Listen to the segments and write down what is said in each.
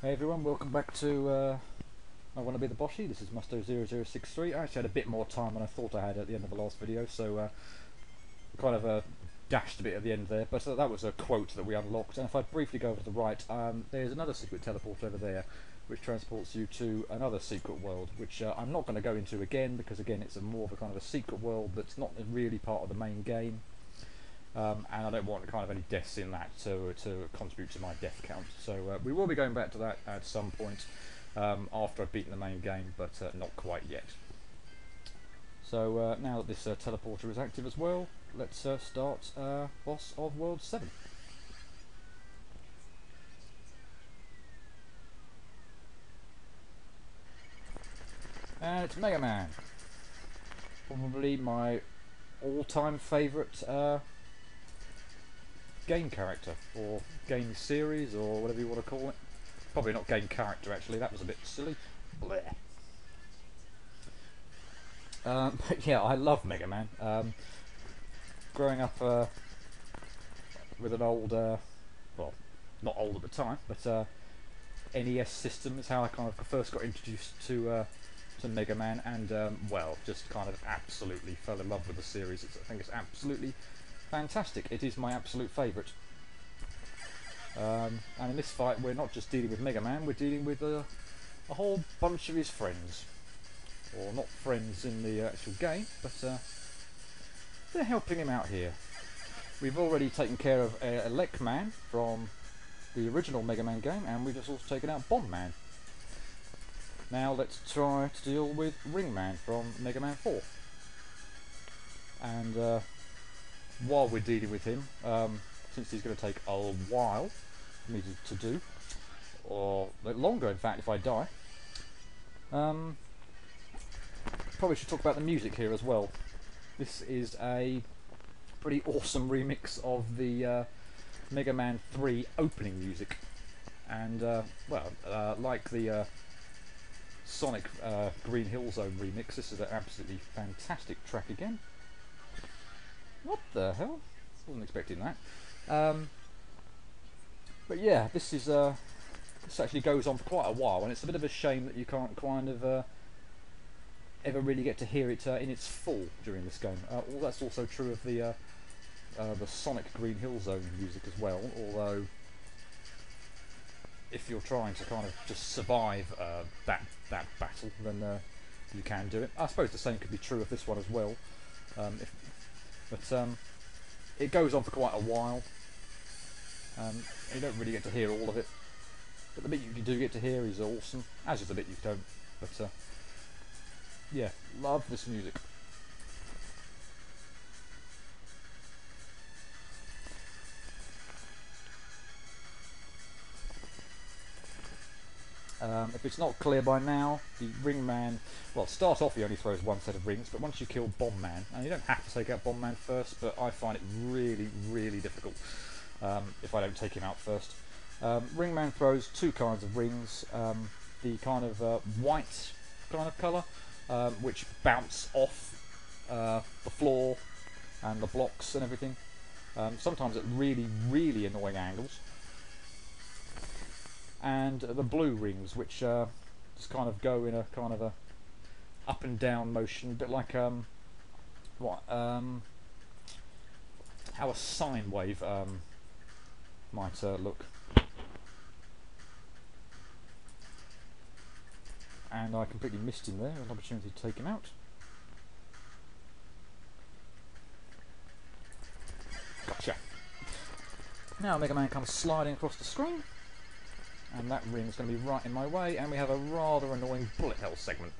Hey everyone, welcome back to I Want to Be the Boshy. This is Musto0063. I actually had a bit more time than I thought I had at the end of the last video, so kind of dashed a bit at the end there, but that was a quote that we unlocked. And if I briefly go over to the right, there's another secret teleport over there which transports you to another secret world, which I'm not going to go into again, because again it's more of a kind of a secret world that's not really part of the main game. And I don't want kind of any deaths in that to contribute to my death count. So we will be going back to that at some point after I've beaten the main game, but not quite yet. So now that this teleporter is active as well, let's start boss of World 7. And it's Megaman. Probably my all-time favourite game character, or game series, or whatever you want to call it. Probably not game character, actually, that was a bit silly. Blech. But yeah, I love Mega Man. Growing up with an old, well, not old at the time, but NES system is how I kind of first got introduced to Mega Man, and well, just kind of absolutely fell in love with the series. I think it's absolutely fantastic. It is my absolute favourite. And in this fight, we're not just dealing with Mega Man, we're dealing with a whole bunch of his friends. Or not friends in the actual game, but they're helping him out here. We've already taken care of Elec Man from the original Mega Man game, and we've just also taken out Bomb Man. Now let's try to deal with Ring Man from Mega Man 4. And while we're dealing with him, since he's going to take a while for me to do, or longer in fact if I die, probably should talk about the music here as well. This is a pretty awesome remix of the Mega Man 3 opening music, and well, like the Sonic Green Hill Zone remix, this is an absolutely fantastic track again. What the hell? Wasn't expecting that. But yeah, this is this actually goes on for quite a while, and it's a bit of a shame that you can't kind of ever really get to hear it in its full during this game. That's also true of the Sonic Green Hill Zone music as well, although if you're trying to kind of just survive that battle, then you can do it. I suppose the same could be true of this one as well. But it goes on for quite a while. You don't really get to hear all of it, but the bit you do get to hear is awesome, as is the bit you don't. But yeah, love this music. If it's not clear by now, the Ring Man, well, start off he only throws one set of rings, but once you kill Bomb Man, and you don't have to take out Bomb Man first, but I find it really, really difficult if I don't take him out first. Ring Man throws two kinds of rings, the kind of white kind of colour, which bounce off the floor and the blocks and everything, sometimes at really, really annoying angles. And the blue rings, which just kind of go in a kind of a up and down motion, a bit like how a sine wave might look. And I completely missed him there, an opportunity to take him out. Gotcha. Now Mega Man comes sliding across the screen, and that ring is going to be right in my way, and we have a rather annoying bullet hell segment.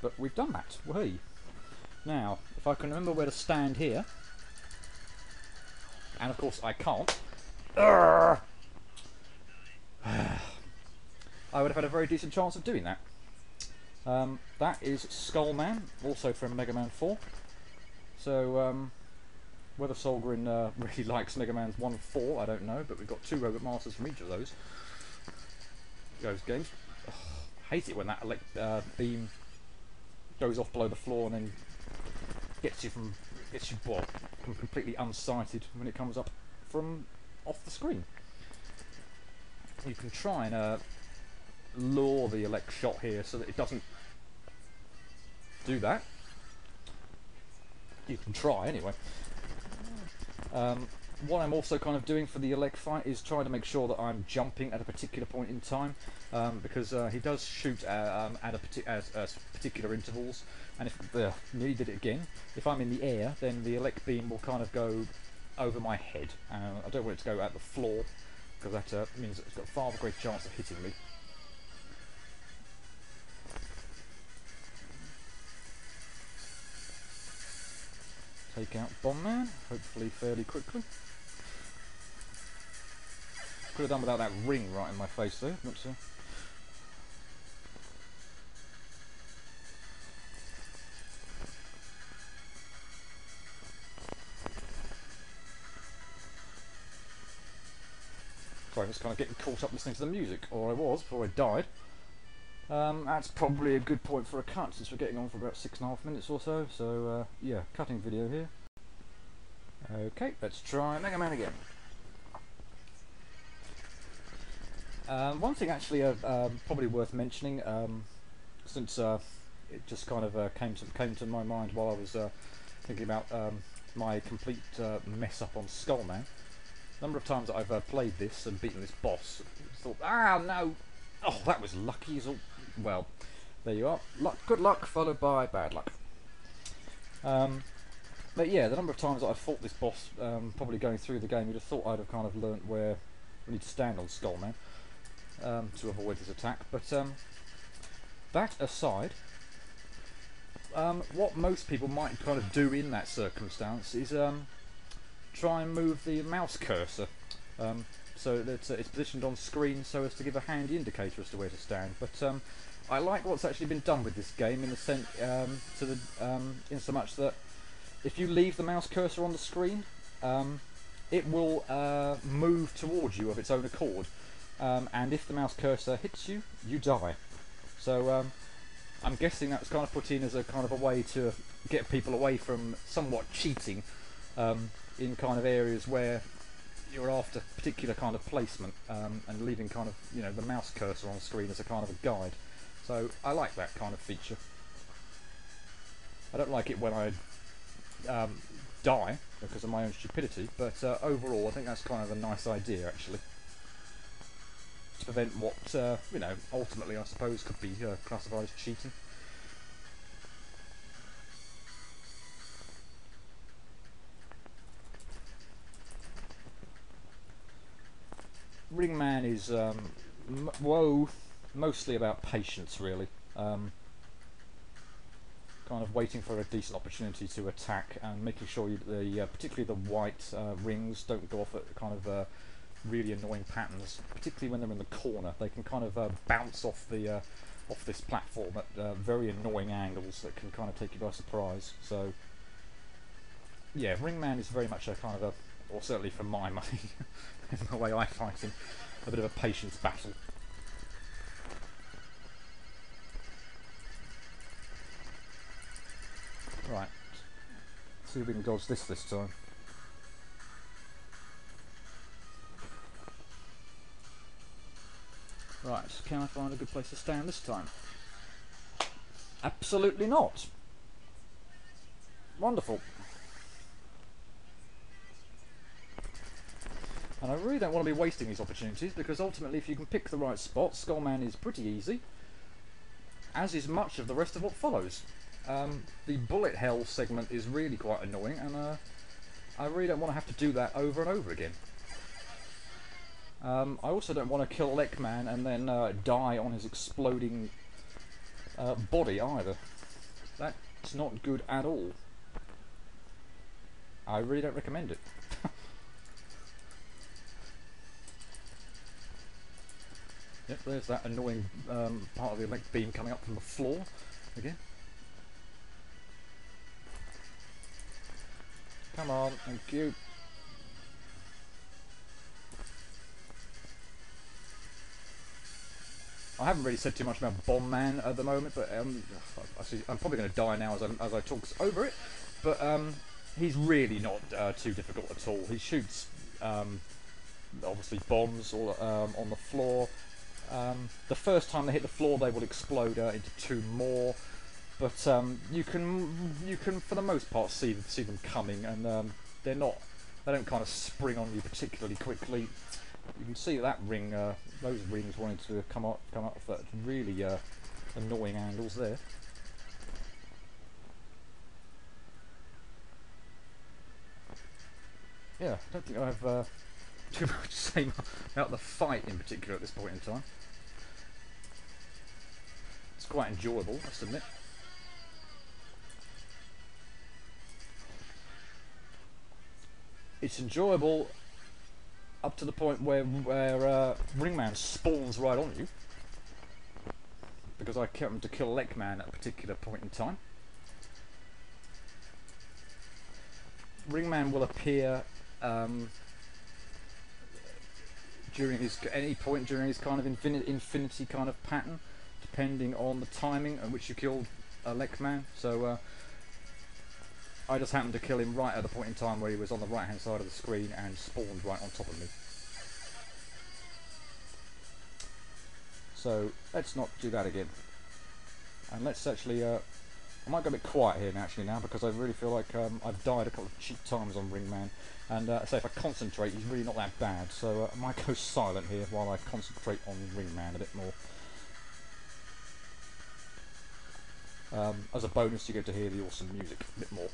But we've done that. Whee! Now, if I can remember where to stand here, and of course I can't, I would have had a very decent chance of doing that. That is Skullman, also from Mega Man 4. So, whether Solgren really likes Mega Man's 1 and 4, I don't know, but we've got two Robot Masters from each of those games. Ugh, I hate it when that beam goes off below the floor and then gets you completely unsighted when it comes up from off the screen. You can try and lure the elect shot here so that it doesn't do that. You can try anyway. What I'm also kind of doing for the elect fight is trying to make sure that I'm jumping at a particular point in time, because he does shoot at particular intervals, and if nearly did it again, if I'm in the air, then the elect beam will kind of go over my head. I don't want it to go at the floor, because that means it's got a far greater chance of hitting me. Take out Bomb Man, hopefully fairly quickly. Could have done without that ring right in my face though, but sorry, I'm just kind of getting caught up listening to the music, or I was before I died. That's probably a good point for a cut, since we're getting on for about 6.5 minutes or so. So yeah, cutting video here. Okay, let's try Mega Man again. One thing actually probably worth mentioning, since it just kind of came to my mind while I was thinking about my complete mess up on Skullman. The number of times that I've played this and beaten this boss, thought, ah no, oh that was lucky. Well, there you are. Good luck followed by bad luck. But yeah, the number of times that I've fought this boss, probably going through the game, you'd have thought I'd have kind of learnt where I need to stand on Skullman to avoid his attack. But that aside, what most people might kind of do in that circumstance is try and move the mouse cursor so that it's positioned on screen so as to give a handy indicator as to where to stand. But I like what's actually been done with this game in the sense, in so much that if you leave the mouse cursor on the screen, it will move towards you of its own accord, and if the mouse cursor hits you, you die. So I'm guessing that's kind of put in as a kind of a way to get people away from somewhat cheating in kind of areas where you're after particular kind of placement, and leaving kind of, you know, the mouse cursor on screen as a kind of a guide. So I like that kind of feature. I don't like it when I die because of my own stupidity, but overall I think that's kind of a nice idea actually, to prevent what you know, ultimately I suppose could be classified as cheating. Ringman is mostly about patience really. Kind of waiting for a decent opportunity to attack and making sure particularly the white rings don't go off at kind of really annoying patterns, particularly when they're in the corner. They can kind of bounce off this platform at very annoying angles that can kind of take you by surprise. So yeah, Ringman is very much a kind of a, or certainly from my money, in the way I fight him, a bit of a patience battle. Right, see if we can dodge this time. Right, can I find a good place to stand this time? Absolutely not. Wonderful. And I really don't want to be wasting these opportunities, because ultimately if you can pick the right spot, Skullman is pretty easy, as is much of the rest of what follows. The bullet hell segment is really quite annoying, and I really don't want to have to do that over and over again. I also don't want to kill Lekman and then die on his exploding body either. That's not good at all. I really don't recommend it. Yep, there's that annoying part of the elect beam coming up from the floor again. Come on, thank you. I haven't really said too much about Bomb Man at the moment, but I'm probably going to die now as I talk over it. But he's really not too difficult at all. He shoots obviously bombs all on the floor. The first time they hit the floor, they will explode into 2 more. But you can for the most part see them coming, and they don't kind of spring on you particularly quickly. You can see that ring, those rings wanting to come up at really annoying angles there. Yeah, I don't think I have too much to say about the fight in particular at this point in time. It's quite enjoyable, I must admit. It's enjoyable up to the point where Ringman spawns right on you, because I kept him to kill Lekman at a particular point in time. Ringman will appear during any point during his kind of infinity kind of pattern, depending on the timing at which you killed Lekman. So I just happened to kill him right at the point in time where he was on the right hand side of the screen and spawned right on top of me. So let's not do that again. And let's actually, I might go a bit quiet here now because I really feel like I've died a couple of cheap times on Ringman. And say if I concentrate, he's really not that bad. So I might go silent here while I concentrate on Ringman a bit more. As a bonus, you get to hear the awesome music a bit more.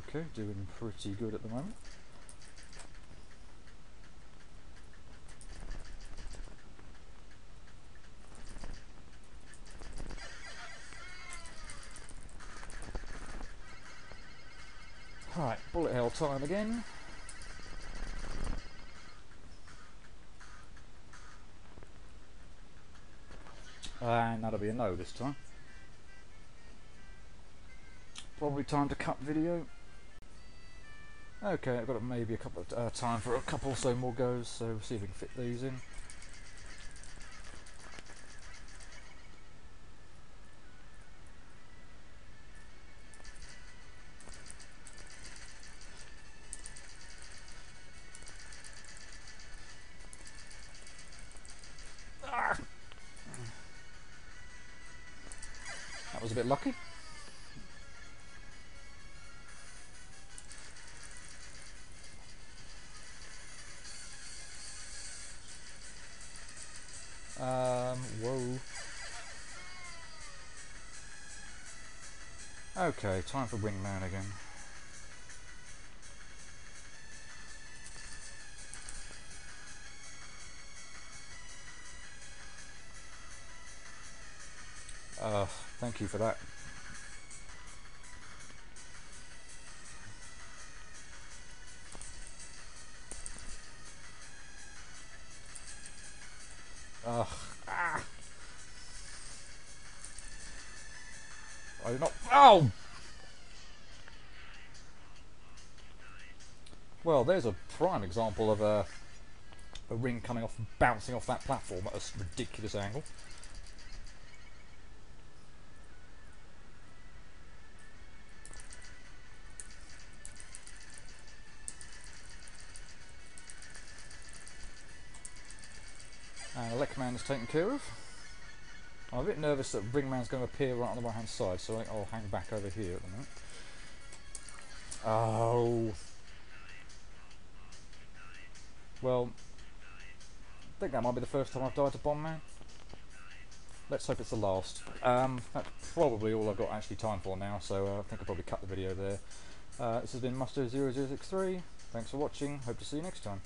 Okay, doing pretty good at the moment. Right, bullet hell time again. And that'll be a no this time. Probably time to cut video. Okay, I've got maybe a couple of time for a couple or so more goes, so we'll see if we can fit these in. Ah! That was a bit lucky. Whoa. Okay, time for Wingman again. Thank you for that. Ah. I did not. Oh! Well, there's a prime example of a ring coming off and bouncing off that platform at a ridiculous angle. And Lekman is taken care of. I'm a bit nervous that Ringman's going to appear right on the right hand side, so I think I'll hang back over here at the moment. Oh. Well, I think that might be the first time I've died to Bomb Man. Let's hope it's the last. That's probably all I've got actually time for now, so I think I'll probably cut the video there. This has been Muster0063. Thanks for watching. Hope to see you next time.